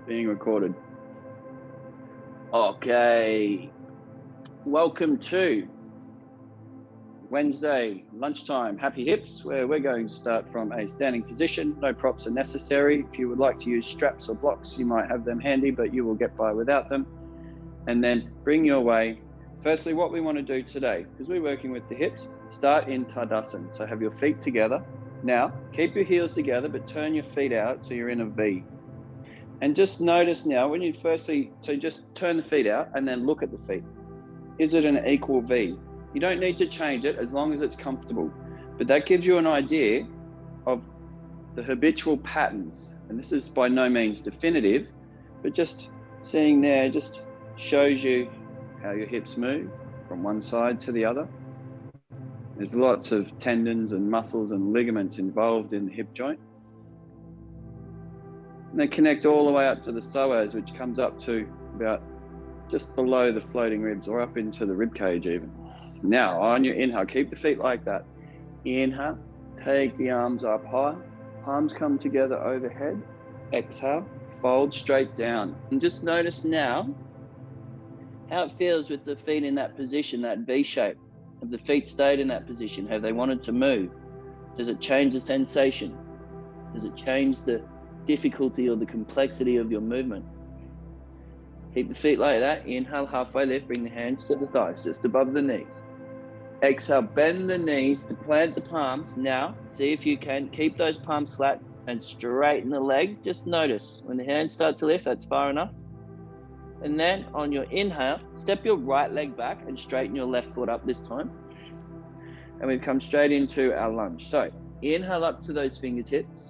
Being recorded. Okay. Welcome to Wednesday lunchtime Happy Hips, where we're going to start from a standing position. No props are necessary. If you would like to use straps or blocks, you might have them handy, but you will get by without them. And then bring your way. Firstly, what we want to do today, because we're working with the hips, start in Tadasana. So have your feet together. Now, keep your heels together, but turn your feet out so you're in a V. And just notice now, when you firstly, so just turn the feet out and then look at the feet. Is it an equal V? You don't need to change it as long as it's comfortable. But that gives you an idea of the habitual patterns. And this is by no means definitive, but just seeing there just shows you how your hips move from one side to the other. There's lots of tendons and muscles and ligaments involved in the hip joint. And they connect all the way up to the psoas, which comes up to about just below the floating ribs or up into the rib cage even. Now, on your inhale, keep the feet like that. Inhale, take the arms up high, palms come together overhead. Exhale, fold straight down. And just notice now how it feels with the feet in that position, that V shape. Have the feet stayed in that position? Have they wanted to move? Does it change the sensation? Does it change the difficulty or the complexity of your movement? Keep the feet like that. Inhale, halfway lift, bring the hands to the thighs, just above the knees. Exhale, bend the knees to plant the palms. Now, see if you can keep those palms flat and straighten the legs. Just notice when the hands start to lift, that's far enough. And then on your inhale, step your right leg back and straighten your left foot up this time. And we've come straight into our lunge. So inhale up to those fingertips.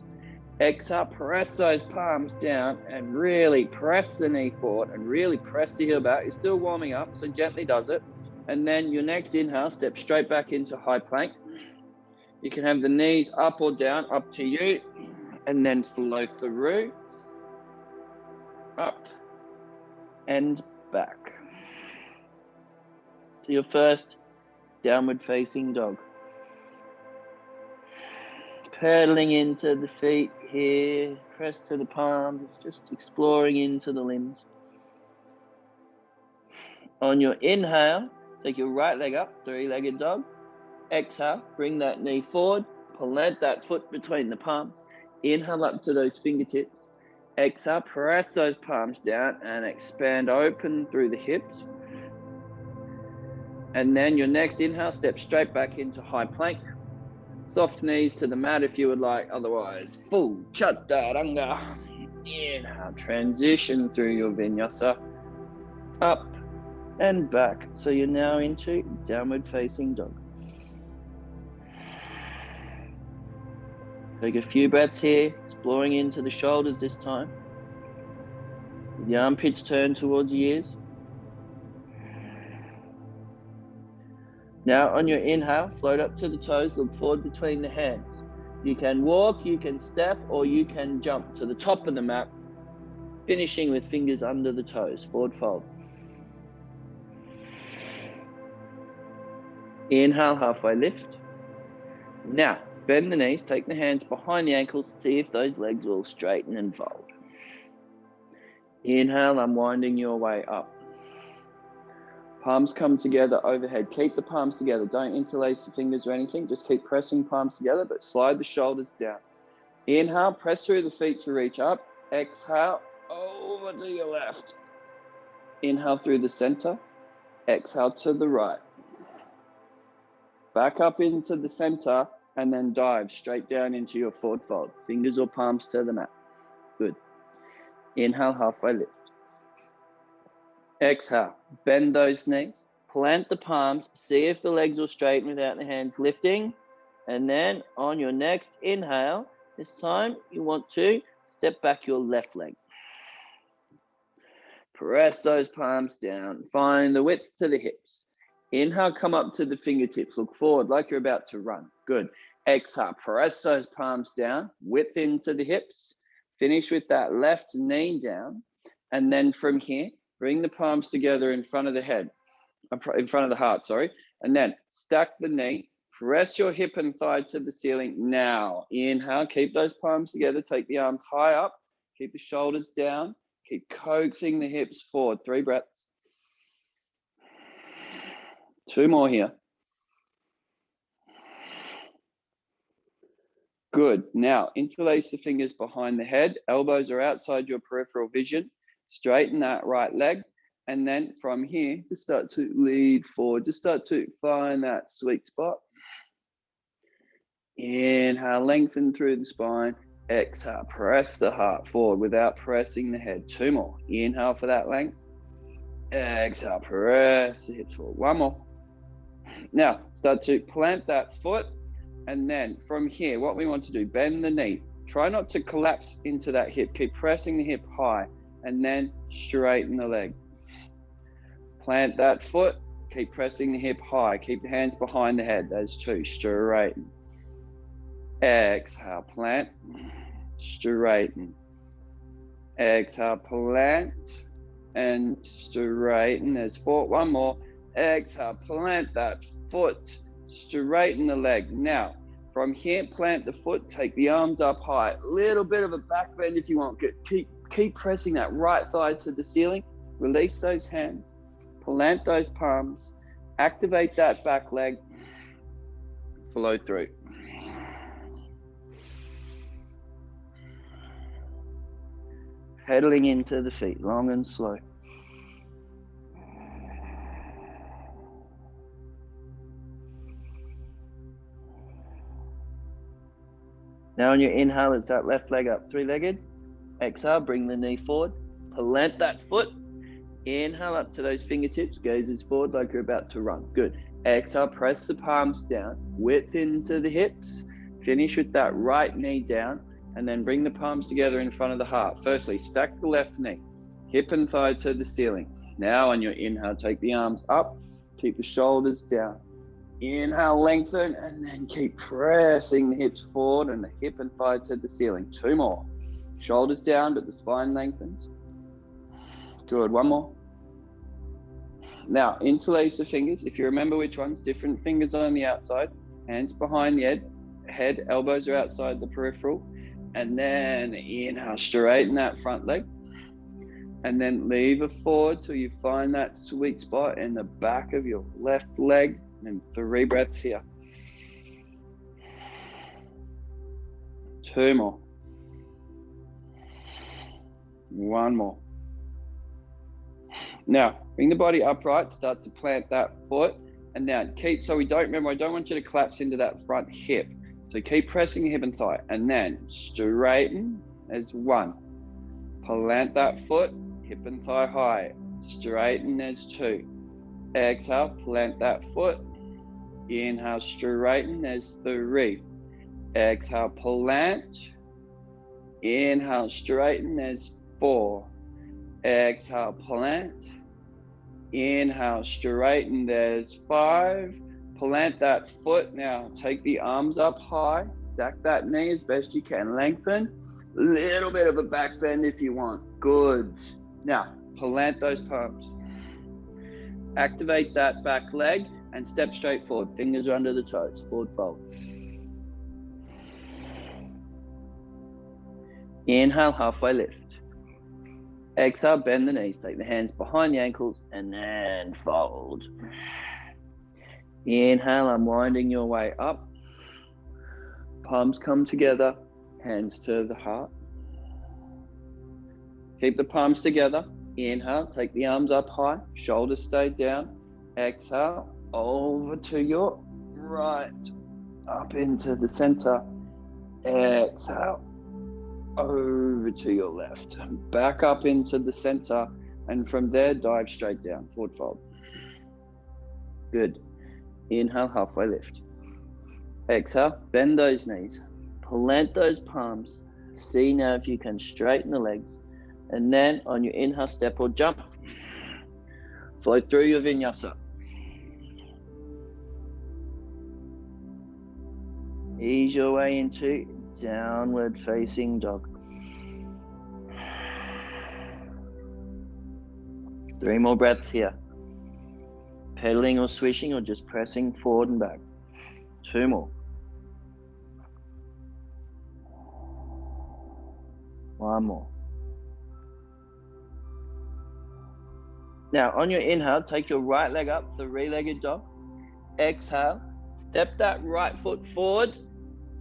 Exhale, press those palms down and really press the knee forward and really press the heel back. You're still warming up, so gently does it. And then your next inhale, step straight back into high plank. You can have the knees up or down, up to you. And then flow through, up and back. To your first downward facing dog. Pedaling into the feet here, press to the palms, just exploring into the limbs. On your inhale, take your right leg up, three-legged dog. Exhale, bring that knee forward, plant that foot between the palms. Inhale up to those fingertips. Exhale, press those palms down and expand open through the hips. And then your next inhale, step straight back into high plank. Soft knees to the mat if you would like, otherwise full chaturanga. Inhale, transition through your vinyasa, up and back. So you're now into downward facing dog. Take a few breaths here, exploring into the shoulders this time. The armpits turn towards the ears. Now on your inhale, float up to the toes, look forward between the hands. You can walk, you can step, or you can jump to the top of the mat, finishing with fingers under the toes, forward fold. Inhale, halfway lift. Now, bend the knees, take the hands behind the ankles, see if those legs will straighten and fold. Inhale, unwinding your way up. Palms come together overhead. Keep the palms together. Don't interlace the fingers or anything. Just keep pressing palms together, but slide the shoulders down. Inhale, press through the feet to reach up. Exhale, over to your left. Inhale through the center. Exhale to the right. Back up into the center and then dive straight down into your forward fold. Fingers or palms to the mat. Good. Inhale, halfway lift. Exhale, bend those knees, plant the palms, see if the legs will straighten without the hands lifting. And then on your next inhale, this time you want to step back your left leg. Press those palms down, find the width to the hips. Inhale, come up to the fingertips, look forward like you're about to run. Good. Exhale, press those palms down, width into the hips. Finish with that left knee down. And then from here, bring the palms together in front of the head, in front of the heart, sorry. And then stack the knee, press your hip and thigh to the ceiling. Now, inhale, keep those palms together, take the arms high up, keep the shoulders down, Keep coaxing the hips forward. 3 breaths. 2 more here. Good. Now, interlace the fingers behind the head. Elbows are outside your peripheral vision. Straighten that right leg. And then from here, just start to lead forward. Just start to find that sweet spot. Inhale, lengthen through the spine. Exhale, press the heart forward without pressing the head. 2 more. Inhale for that length. Exhale, press the hips forward. 1 more. Now, start to plant that foot. And then from here, what we want to do, bend the knee. Try not to collapse into that hip. Keep pressing the hip high. And then straighten the leg. Plant that foot. Keep pressing the hip high. Keep the hands behind the head. Those 2. Straighten. Exhale, plant. Straighten. Exhale, plant. And straighten. There's 4. 1 more. Exhale, plant that foot. Straighten the leg. Now, from here, plant the foot. Take the arms up high. Little bit of a back bend if you want. Keep pressing that right thigh to the ceiling. Release those hands. Plant those palms. Activate that back leg. Flow through. Pedaling into the feet, long and slow. Now on your inhale, it's that left leg up, 3-legged. Exhale, bring the knee forward. Plant that foot. Inhale up to those fingertips. Gazes forward like you're about to run. Good. Exhale, press the palms down. Width into the hips. Finish with that right knee down. And then bring the palms together in front of the heart. Firstly, stack the left knee. Hip and thigh to the ceiling. Now on your inhale, take the arms up. Keep the shoulders down. Inhale, lengthen, and then keep pressing the hips forward and the hip and thigh to the ceiling. 2 more. Shoulders down, but the spine lengthens. Good. 1 more. Now, interlace the fingers. If you remember which ones, different fingers on the outside, hands behind the head, elbows are outside the peripheral. And then inhale, straighten that front leg. And then lever forward till you find that sweet spot in the back of your left leg. And 3 breaths here. 2 more. 1 more. Now, bring the body upright, start to plant that foot. And now I don't want you to collapse into that front hip. So keep pressing the hip and thigh. And then straighten as 1. Plant that foot, hip and thigh high. Straighten as 2. Exhale, plant that foot. Inhale, straighten as 3. Exhale, plant. Inhale, straighten as 4. Exhale, plant. Inhale, straighten, there's 5. Plant that foot. Now take the arms up high. Stack that knee as best you can. Lengthen. Little bit of a back bend if you want. Good. Now, plant those palms. Activate that back leg and step straight forward. Fingers are under the toes. Forward fold. Inhale, halfway lift. Exhale, bend the knees. Take the hands behind the ankles and then fold. Inhale, unwinding your way up. Palms come together. Hands to the heart. Keep the palms together. Inhale, take the arms up high. Shoulders stay down. Exhale, over to your right. Up into the center. Exhale. Over to your left, back up into the center, and from there dive straight down, forward fold. Good. Inhale, halfway lift. Exhale, bend those knees, plant those palms. See now if you can straighten the legs, and then on your inhale, step or jump. Float through your vinyasa. Ease your way into downward facing dog. 3 more breaths here. Pedaling or swishing or just pressing forward and back. 2 more. 1 more. Now, on your inhale, take your right leg up, three-legged dog. Exhale, step that right foot forward,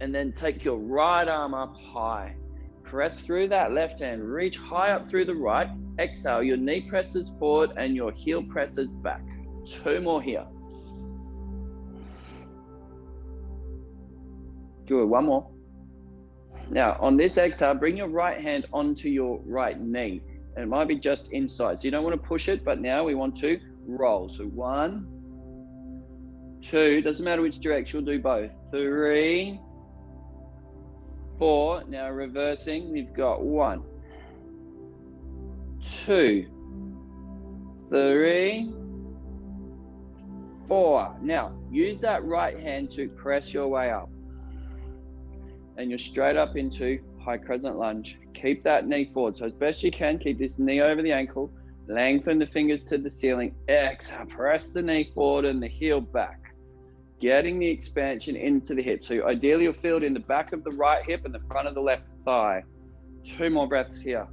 and then take your right arm up high. Press through that left hand, reach high up through the right. Exhale, your knee presses forward and your heel presses back. 2 more here. Good, 1 more. Now, on this exhale, bring your right hand onto your right knee. And it might be just inside. So you don't want to push it, but now we want to roll. So 1, 2, doesn't matter which direction, we'll do both. 3, 4, now reversing, we've got 1, 2, 3, 4. Now, use that right hand to press your way up. And you're straight up into high crescent lunge. Keep that knee forward. So as best you can, keep this knee over the ankle. Lengthen the fingers to the ceiling. Exhale, press the knee forward and the heel back. Getting the expansion into the hip. So ideally you'll feel it in the back of the right hip and the front of the left thigh. 2 more breaths here.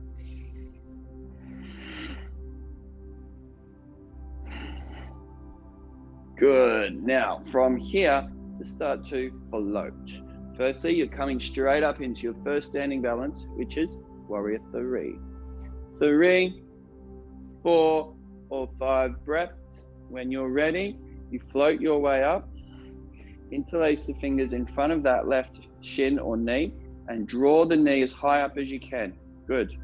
Good. Now from here, to start to float. Firstly, you're coming straight up into your first standing balance, which is Warrior 3. 3, 4, or 5 breaths. When you're ready, you float your way up. Interlace the fingers in front of that left shin or knee and draw the knee as high up as you can. Good.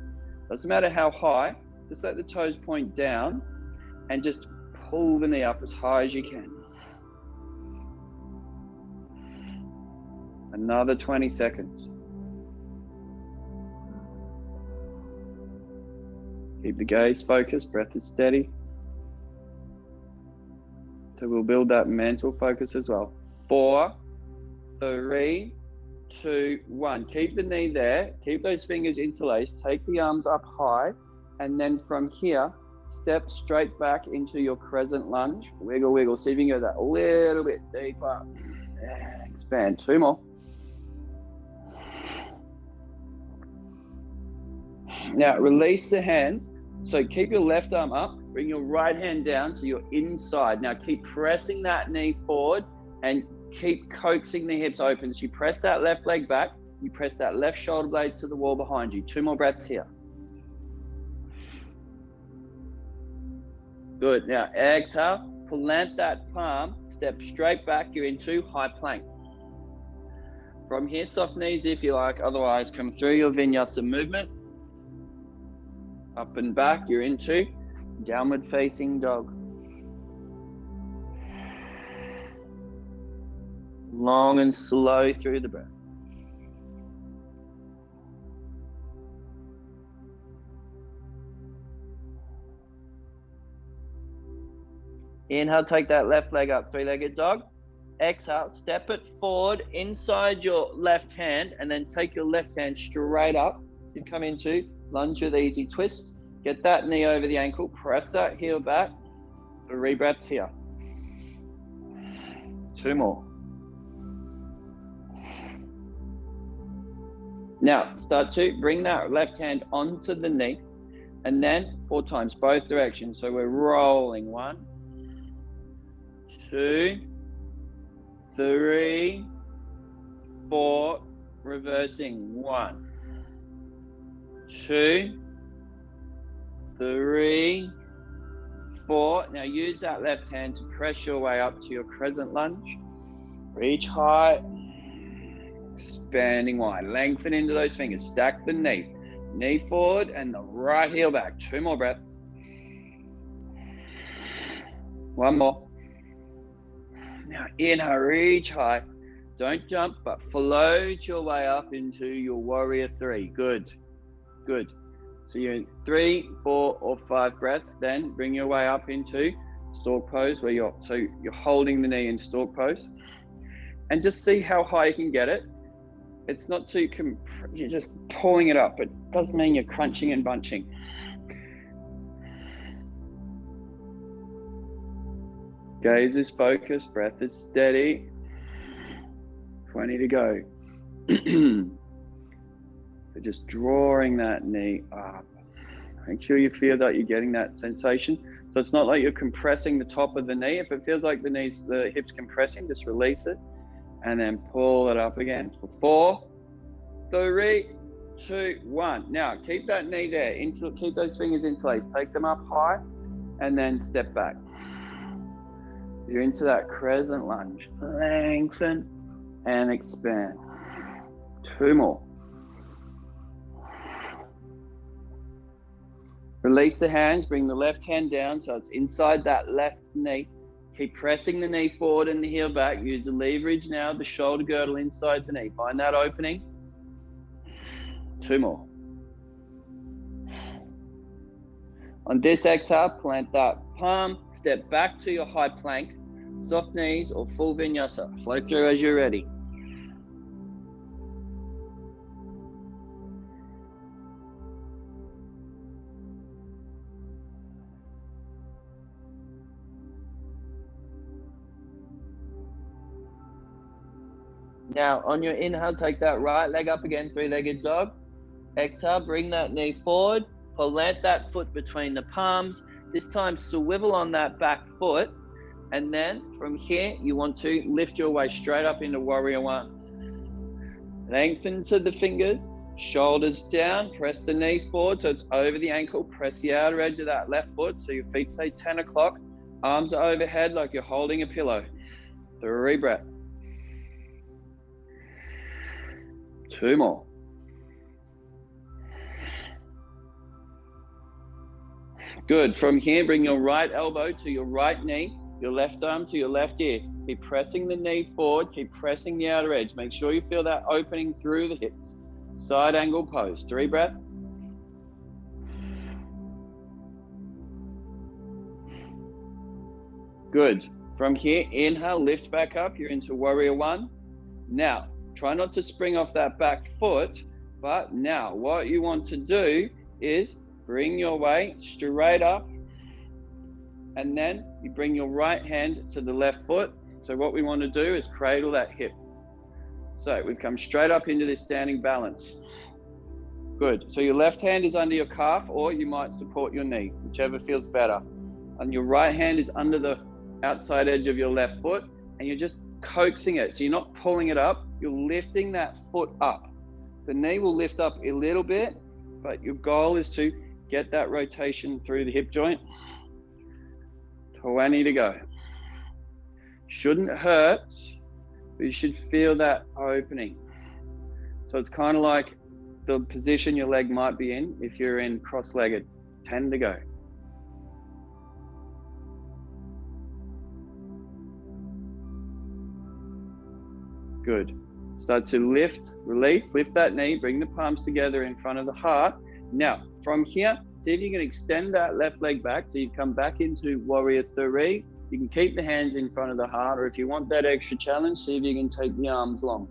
Doesn't matter how high, just let the toes point down and just pull the knee up as high as you can. Another 20 seconds. Keep the gaze focused, breath is steady. So we'll build that mental focus as well. 4, 3, 2, 1. Keep the knee there. Keep those fingers interlaced. Take the arms up high. And then from here, step straight back into your crescent lunge. Wiggle, wiggle. See if you can go that a little bit deeper. Expand. 2 more. Now release the hands. So keep your left arm up. Bring your right hand down so you're inside. Now keep pressing that knee forward and keep coaxing the hips open. So you press that left leg back. You press that left shoulder blade to the wall behind you. 2 more breaths here. Good. Now exhale. Plant that palm. Step straight back. You're into high plank. From here, soft knees if you like. Otherwise, come through your vinyasa movement. Up and back. You're into downward facing dog. Long and slow through the breath. Inhale, take that left leg up, 3-legged dog. Exhale, step it forward inside your left hand and then take your left hand straight up. You come into lunge with easy twist. Get that knee over the ankle, press that heel back. 3 breaths here. 2 more. Now, start to bring that left hand onto the knee and then 4 times, both directions. So we're rolling. 1, 2, 3, 4, reversing. 1, 2, 3, 4. Now use that left hand to press your way up to your crescent lunge. Reach high, expanding wide. Lengthen into those fingers. Stack the knee. Knee forward and the right heel back. 2 more breaths. 1 more. Now inhale, reach high. Don't jump, but float your way up into your Warrior 3. Good. Good. So you're in 3, 4, or 5 breaths. Then bring your way up into stork pose, where you're holding the knee in stork pose, and just see how high you can get it. It's not too you're just pulling it up. It doesn't mean you're crunching and bunching. Gaze is focused, breath is steady. 20 to go. So just drawing that knee up. Make sure you feel that you're getting that sensation. So it's not like you're compressing the top of the knee. If it feels like the hip's compressing, just release it and then pull it up again for 4, 3, 2, 1. Now keep that knee there. Keep those fingers interlaced. Take them up high and then step back. You're into that crescent lunge. Lengthen and expand. 2 more. Release the hands, bring the left hand down so it's inside that left knee. Keep pressing the knee forward and the heel back. Use the leverage now, the shoulder girdle inside the knee. Find that opening. 2 more. On this exhale, plant that palm, step back to your high plank, soft knees or full vinyasa. Flow through as you're ready. Now, on your inhale, take that right leg up again, 3-legged dog. Exhale, bring that knee forward. Plant that foot between the palms. This time, swivel on that back foot. And then from here, you want to lift your way straight up into Warrior One. Lengthen to the fingers, shoulders down, press the knee forward so it's over the ankle. Press the outer edge of that left foot so your feet say 10 o'clock. Arms are overhead like you're holding a pillow. 3 breaths. 2 more. Good. From here, bring your right elbow to your right knee, your left arm to your left ear. Keep pressing the knee forward. Keep pressing the outer edge. Make sure you feel that opening through the hips. Side angle pose. 3 breaths. Good. From here, inhale, lift back up. You're into Warrior One. Now, try not to spring off that back foot, but now what you want to do is bring your weight straight up and then you bring your right hand to the left foot. So what we want to do is cradle that hip. So we've come straight up into this standing balance. Good. So your left hand is under your calf or you might support your knee, whichever feels better. And your right hand is under the outside edge of your left foot and you're just coaxing it. So you're not pulling it up, you're lifting that foot up. The knee will lift up a little bit, but your goal is to get that rotation through the hip joint. 20 to go. Shouldn't hurt, but you should feel that opening. So it's kind of like the position your leg might be in if you're in cross-legged. 10 to go. Good. Start to lift, release, lift that knee, bring the palms together in front of the heart. Now, from here, see if you can extend that left leg back. So you come back into Warrior Three. You can keep the hands in front of the heart, or if you want that extra challenge, see if you can take the arms long.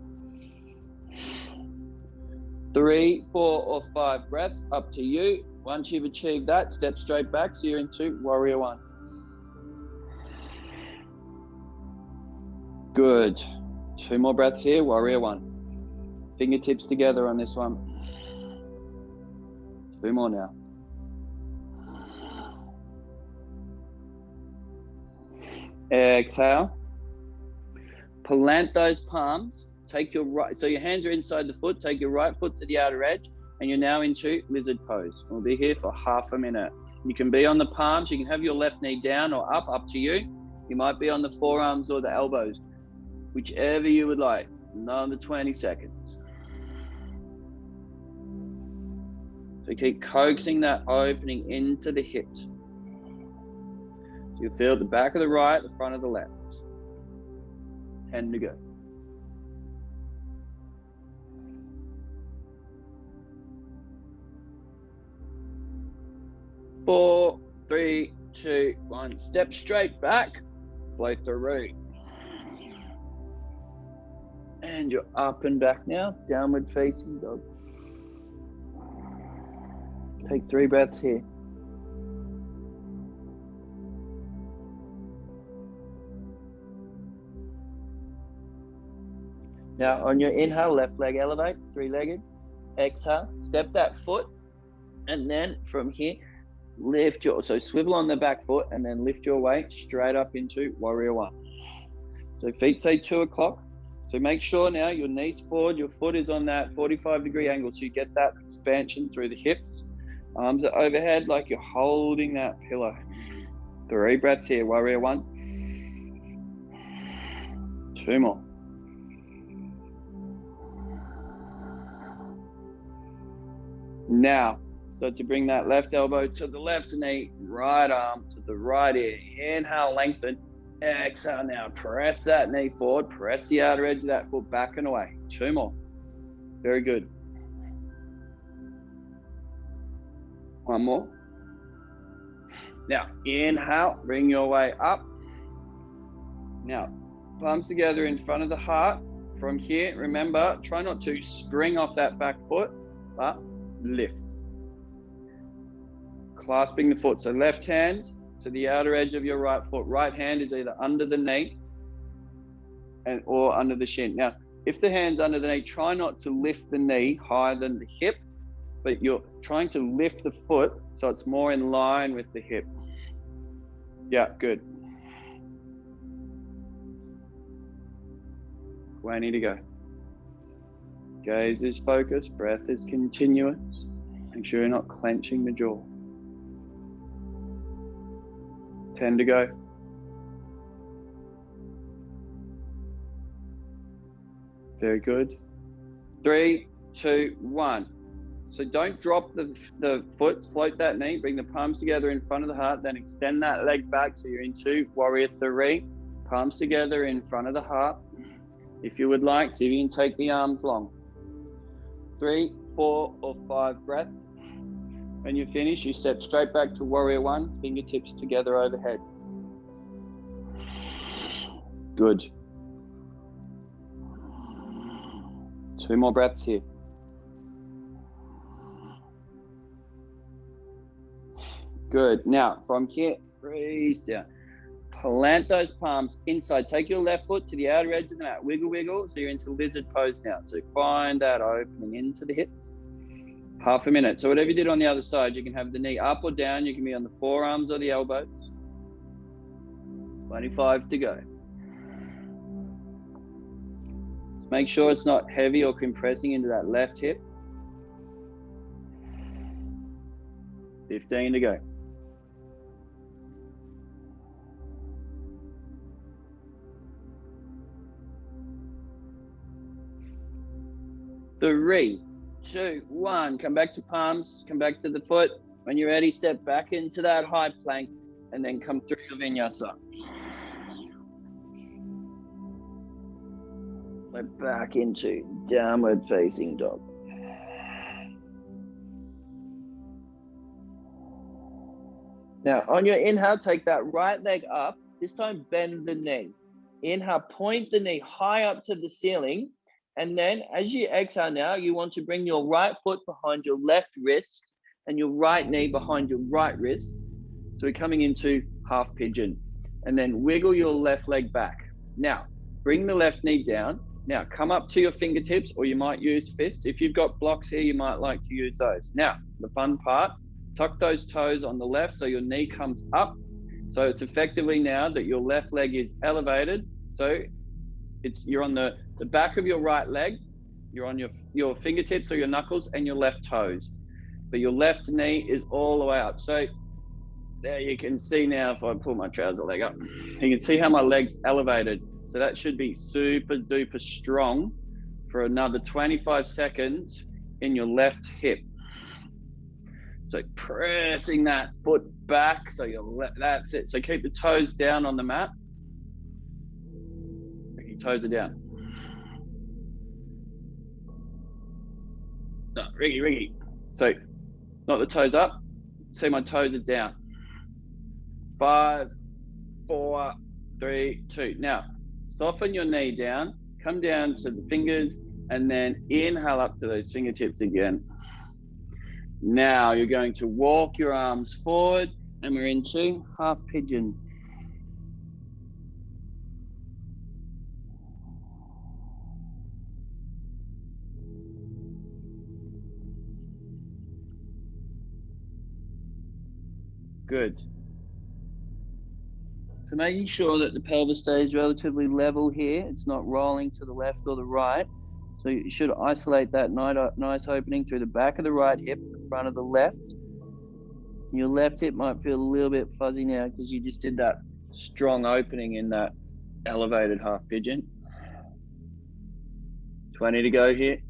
3, 4, or 5 breaths, up to you. Once you've achieved that, step straight back. So you're into Warrior One. Good. 2 more breaths here, Warrior One. Fingertips together on this one. 2 more now. Exhale. Plant those palms. Take your right, so your hands are inside the foot. Take your right foot to the outer edge, and you're now into lizard pose. We'll be here for half a minute. You can be on the palms. You can have your left knee down or up to you. You might be on the forearms or the elbows, whichever you would like. Another 20 seconds. So keep coaxing that opening into the hips. So you feel the back of the right, the front of the left. 10 to go. Four, 3, 2, 1. Step straight back. Flow through. And you're up and back now. Downward facing dog. Take 3 breaths here. Now on your inhale, left leg elevates, 3-legged. Exhale, step that foot. And then from here, So swivel on the back foot and then lift your weight straight up into warrior one. So feet say 2 o'clock. So make sure now your knees forward, your foot is on that 45-degree angle so you get that expansion through the hips. Arms are overhead like you're holding that pillow. 3 breaths here, warrior one. 2 more. Now, start to bring that left elbow to the left knee, right arm to the right ear. Inhale, lengthen. Exhale now, press that knee forward, press the outer edge of that foot back and away. 2 more. Very good. 1 more. Now, inhale, bring your way up. Now, palms together in front of the heart. From here, remember, try not to spring off that back foot, but lift. Clasping the foot. So left hand to the outer edge of your right foot. Right hand is either under the knee or under the shin. Now, if the hand's under the knee, try not to lift the knee higher than the hip, but you're trying to lift the foot so it's more in line with the hip. Yeah, good. 20 to go. Gaze is focused, breath is continuous. Make sure you're not clenching the jaw. 10 to go. Very good. 3, 2, 1. So don't drop the foot, float that knee, bring the palms together in front of the heart, then extend that leg back so you're into warrior 3. Palms together in front of the heart. If you would like, see if you can take the arms long. 3, 4, or 5 breaths. When you finish, you step straight back to warrior 1, fingertips together overhead. Good. 2 more breaths here. Good. Now, from here, breathe down. Plant those palms inside. Take your left foot to the outer edge of the mat. Wiggle, wiggle. So you're into lizard pose now. So find that opening into the hips. Half a minute. So whatever you did on the other side, you can have the knee up or down. You can be on the forearms or the elbows. 25 to go. Make sure it's not heavy or compressing into that left hip. 15 to go. Three, 2, 1. Come back to palms, come back to the foot. When you're ready, step back into that high plank and then come through your vinyasa. We're back into downward facing dog. Now, on your inhale, take that right leg up. This time, bend the knee. Inhale, point the knee high up to the ceiling. And then as you exhale now, you want to bring your right foot behind your left wrist and your right knee behind your right wrist. So we're coming into half pigeon. And then wiggle your left leg back. Now, bring the left knee down. Now, come up to your fingertips, or you might use fists. If you've got blocks here, you might like to use those. Now, the fun part, tuck those toes on the left so your knee comes up. So it's effectively now that your left leg is elevated. So you're on the back of your right leg, you're on your fingertips or your knuckles and your left toes. But your left knee is all the way up. So there you can see now, if I pull my trouser leg up, you can see how my leg's elevated. So that should be super duper strong for another 25 seconds in your left hip. So pressing that foot back, so that's it. So keep the toes down on the mat. Your toes are down. No, Ricky. So not the toes up. See, my toes are down. 5, 4, 3, 2. Now, soften your knee down. Come down to the fingers and then inhale up to those fingertips again. Now you're going to walk your arms forward and we're into half pigeon. Good. So making sure that the pelvis stays relatively level here. It's not rolling to the left or the right. So you should isolate that nice opening through the back of the right hip, the front of the left. Your left hip might feel a little bit fuzzy now because you just did that strong opening in that elevated half pigeon. 20 to go here.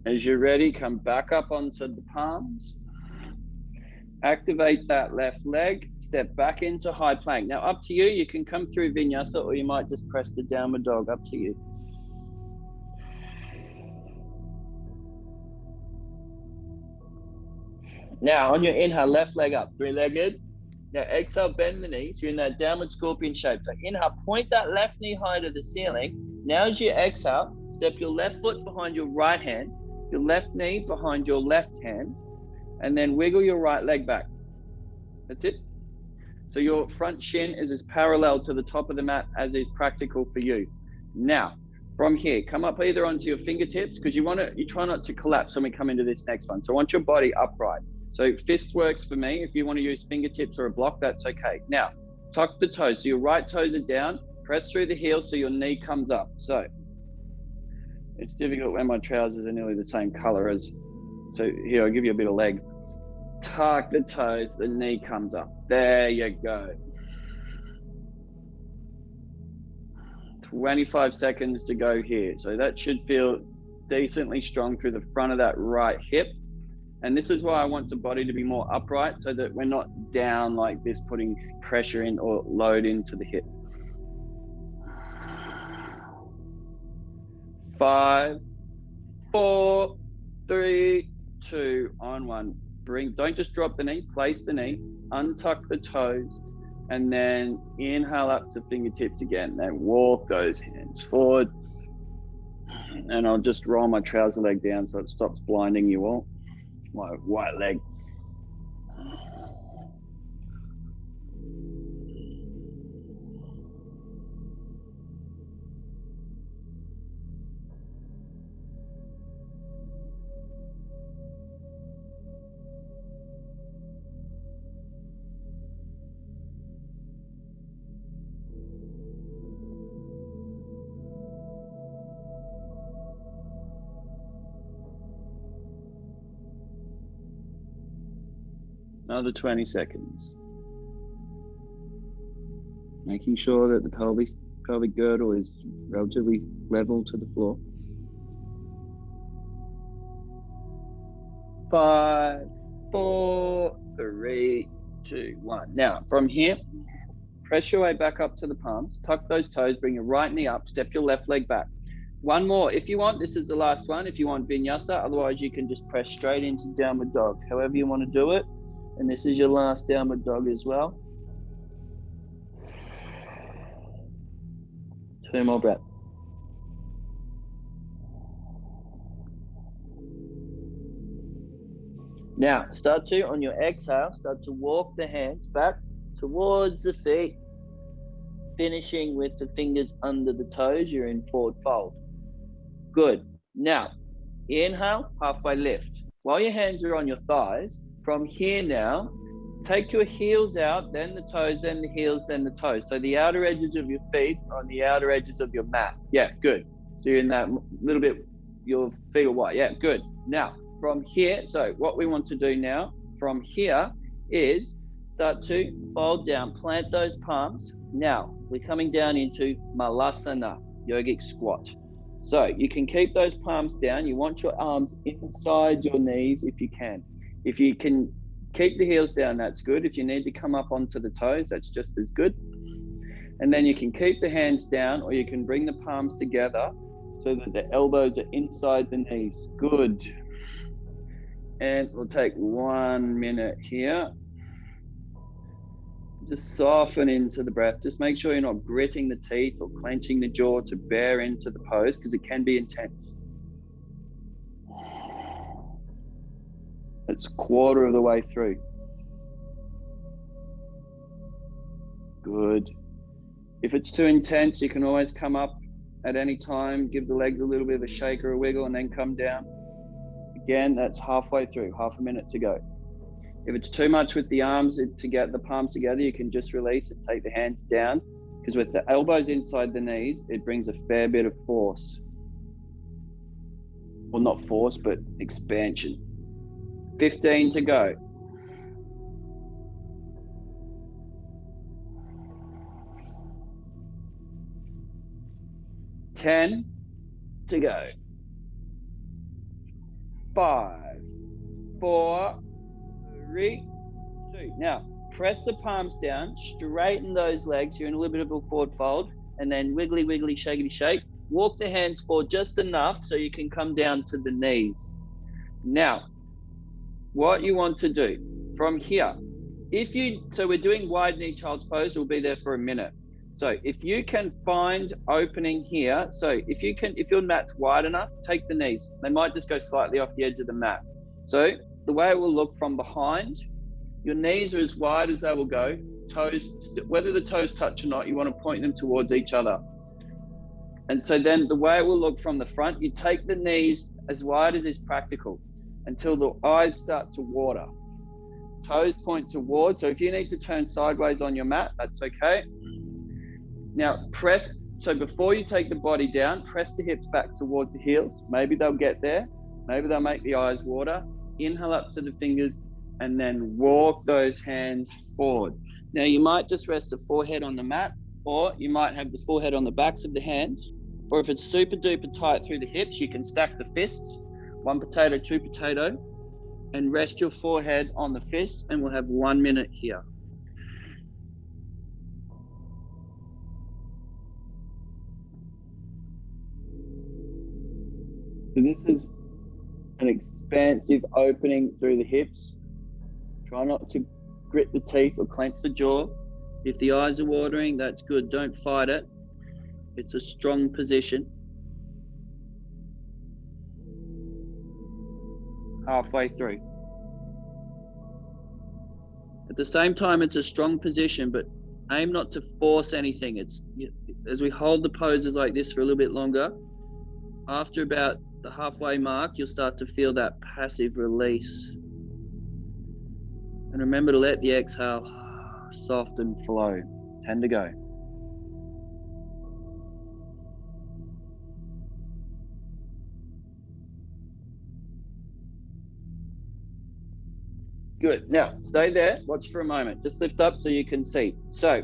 As you're ready, come back up onto the palms. Activate that left leg, step back into high plank. Now up to you, you can come through vinyasa or you might just press the downward dog, up to you. Now on your inhale, left leg up, three-legged. Now exhale, bend the knees, you're in that downward scorpion shape. So inhale, point that left knee high to the ceiling. Now as you exhale, step your left foot behind your right hand, your left knee behind your left hand, and then wiggle your right leg back. That's it. So your front shin is as parallel to the top of the mat as is practical for you. Now, from here, come up either onto your fingertips because you try not to collapse when we come into this next one. So I want your body upright. So fist works for me. If you want to use fingertips or a block, that's okay. Now, tuck the toes. So your right toes are down, press through the heel so your knee comes up. So it's difficult when my trousers are nearly the same color as, so here, I'll give you a bit of leg. Tuck the toes, the knee comes up. There you go. 25 seconds to go here. So that should feel decently strong through the front of that right hip. And this is why I want the body to be more upright so that we're not down like this, putting pressure in or load into the hip. 5, 4, 3, 2, on 1. Don't just drop the knee, place the knee, untuck the toes, and then inhale up to fingertips again. Then walk those hands forward. And I'll just roll my trouser leg down so it stops blinding you all. My white leg. Another 20 seconds. Making sure that the pelvic girdle is relatively level to the floor. 5, 4, 3, 2, 1. Now, from here, press your way back up to the palms. Tuck those toes, bring your right knee up, step your left leg back. One more. If you want, this is the last one. If you want vinyasa, otherwise you can just press straight into downward dog, however you want to do it. And this is your last downward dog as well. 2 more breaths. Now, on your exhale, start to walk the hands back towards the feet, finishing with the fingers under the toes. You're in forward fold. Good. Now, inhale, halfway lift. While your hands are on your thighs, from here now, take your heels out, then the toes, then the heels, then the toes. So the outer edges of your feet are on the outer edges of your mat. Yeah, good. So you're in that little bit, your feet are wide. Yeah, good. Now, from here, so what we want to do now from here is start to fold down, plant those palms. Now, we're coming down into Malasana, yogic squat. So you can keep those palms down. You want your arms inside your knees if you can. If you can keep the heels down, that's good. If you need to come up onto the toes, that's just as good. And then you can keep the hands down, or you can bring the palms together so that the elbows are inside the knees. Good. And we'll take 1 minute here. Just soften into the breath. Just make sure you're not gritting the teeth or clenching the jaw to bear into the pose, because it can be intense. It's 1/4 of the way through. Good. If it's too intense, you can always come up at any time, give the legs a little bit of a shake or a wiggle, and then come down. Again, that's halfway through, half a minute to go. If it's too much with the arms to get the palms together, you can just release and take the hands down, because with the elbows inside the knees, it brings a fair bit of force. Well, not force, but expansion. 15 to go. 10 to go. 5, 4, 3, 2. Now, press the palms down, straighten those legs. You're in a little bit of a forward fold, and then wiggly, wiggly, shakety shake. Walk the hands forward just enough so you can come down to the knees. Now, what you want to do from here, so we're doing wide knee child's pose, we'll be there for a minute. So if you can find opening here, so if your mat's wide enough, take the knees. They might just go slightly off the edge of the mat. So the way it will look from behind, your knees are as wide as they will go. Toes, whether the toes touch or not, you want to point them towards each other. And so then the way it will look from the front, you take the knees as wide as is practical until the eyes start to water. Toes point towards. So if you need to turn sideways on your mat, that's okay. Now press, so before you take the body down, press the hips back towards the heels. Maybe they'll get there. Maybe they'll make the eyes water. Inhale up to the fingers and then walk those hands forward. Now you might just rest the forehead on the mat, or you might have the forehead on the backs of the hands. Or if it's super duper tight through the hips, you can stack the fists, 1 potato, 2 potato, and rest your forehead on the fists, and we'll have 1 minute here. So this is an expansive opening through the hips. Try not to grit the teeth or clench the jaw. If the eyes are watering, that's good. Don't fight it. It's a strong position. Halfway through. At the same time, it's a strong position, but aim not to force anything. It's as we hold the poses like this for a little bit longer, after about the halfway mark, you'll start to feel that passive release. And remember to let the exhale soft and flow. 10 to go. Good. Now, stay there. Watch for a moment. Just lift up so you can see. So,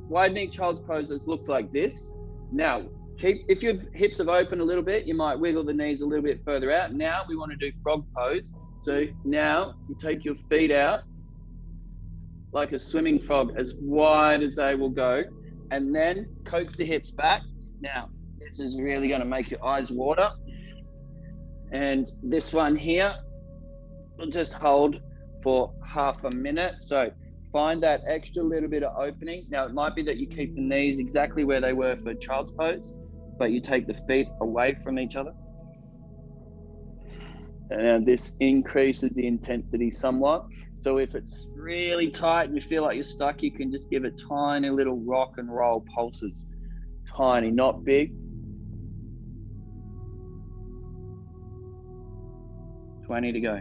wide knee child's poses look like this. Now, if your hips have opened a little bit, you might wiggle the knees a little bit further out. Now, we want to do frog pose. So now, you take your feet out like a swimming frog, as wide as they will go, and then coax the hips back. Now, this is really going to make your eyes water. And this one here, we'll just hold for half a minute. So find that extra little bit of opening. Now, it might be that you keep the knees exactly where they were for child's pose, but you take the feet away from each other. And this increases the intensity somewhat. So if it's really tight and you feel like you're stuck, you can just give it tiny little rock and roll pulses. Tiny, not big. 20 to go.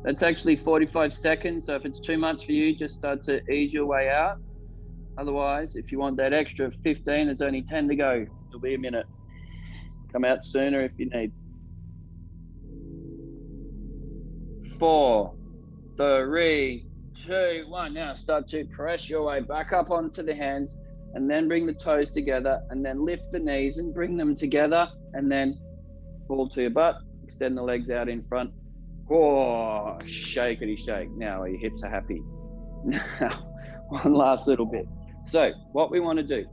That's actually 45 seconds. So if it's too much for you, just start to ease your way out. Otherwise, if you want that extra 15, there's only 10 to go. It'll be a minute. Come out sooner if you need. 4, 3, 2, 1. Now start to press your way back up onto the hands, and then bring the toes together, and then lift the knees and bring them together, and then fall to your butt. Extend the legs out in front. Oh, shakety shake. Now your hips are happy. Now, one last little bit. So what we want to do,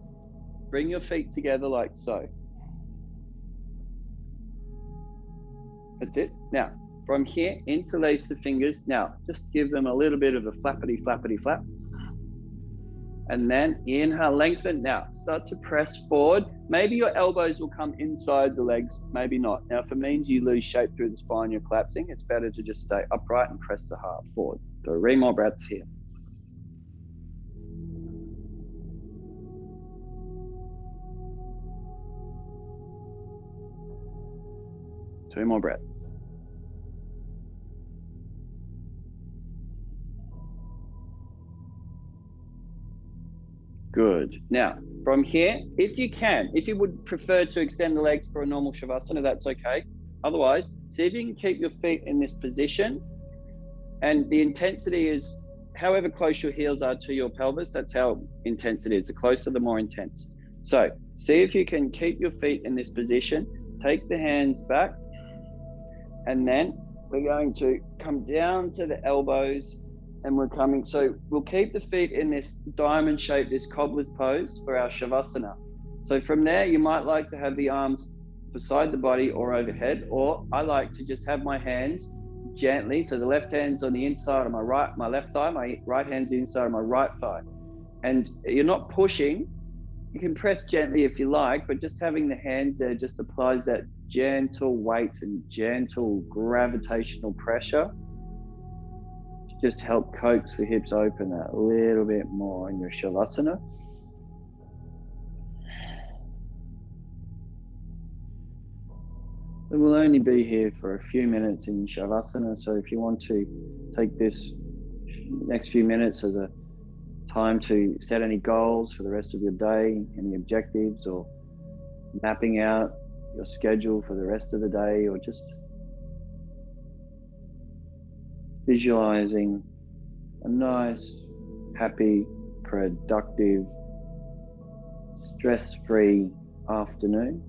bring your feet together like so. That's it. Now, from here, interlace the fingers. Now, just give them a little bit of a flappity, flappity, flap. And then inhale, lengthen. Now start to press forward. Maybe your elbows will come inside the legs, maybe not. Now if it means you lose shape through the spine, you're collapsing, it's better to just stay upright and press the heart forward. 3 more breaths here. Two more breaths. Good. Now, from here, if you would prefer to extend the legs for a normal Shavasana, that's okay. Otherwise, see if you can keep your feet in this position. And the intensity is however close your heels are to your pelvis, that's how intense it is. The closer, the more intense. So see if you can keep your feet in this position. Take the hands back. And then we're going to come down to the elbows. And we're coming, so we'll keep the feet in this diamond shape, this cobbler's pose for our Shavasana. So from there, you might like to have the arms beside the body or overhead, or I like to just have my hands gently. So the left hand's on the inside of my left thigh, my right hand's the inside of my right thigh. And you're not pushing, you can press gently if you like, but just having the hands there just applies that gentle weight and gentle gravitational pressure. Just help coax the hips open a little bit more in your Shavasana. We'll only be here for a few minutes in Shavasana, so if you want to take this next few minutes as a time to set any goals for the rest of your day, any objectives, or mapping out your schedule for the rest of the day, or just visualizing a nice, happy, productive, stress-free afternoon.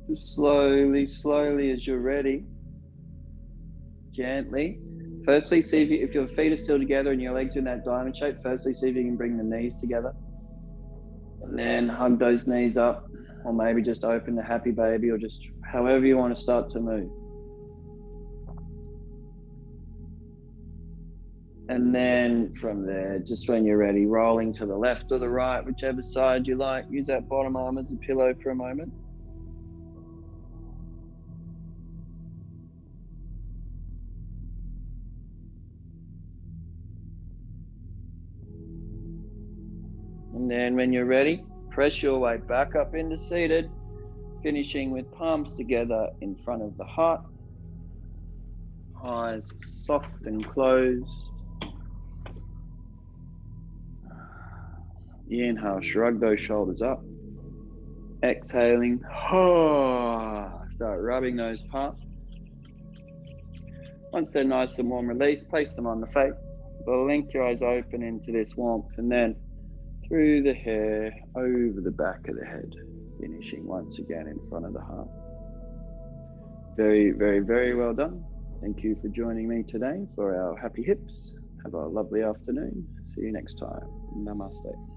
Just slowly as you're ready, gently. Firstly, see if your feet are still together and your legs are in that diamond shape. Firstly, see if you can bring the knees together. And then hug those knees up, or maybe just open the happy baby, or just however you want to start to move. And then from there, just when you're ready, rolling to the left or the right, whichever side you like. Use that bottom arm as a pillow for a moment. And then when you're ready, press your way back up into seated, finishing with palms together in front of the heart. Eyes soft and closed. Inhale, shrug those shoulders up. Exhaling, start rubbing those parts. Once they're nice and warm, release, place them on the face. Blink your eyes open into this warmth, and then through the hair, over the back of the head, finishing once again in front of the heart. Very, very, very well done. Thank you for joining me today for our Happy Hips. Have a lovely afternoon. See you next time. Namaste.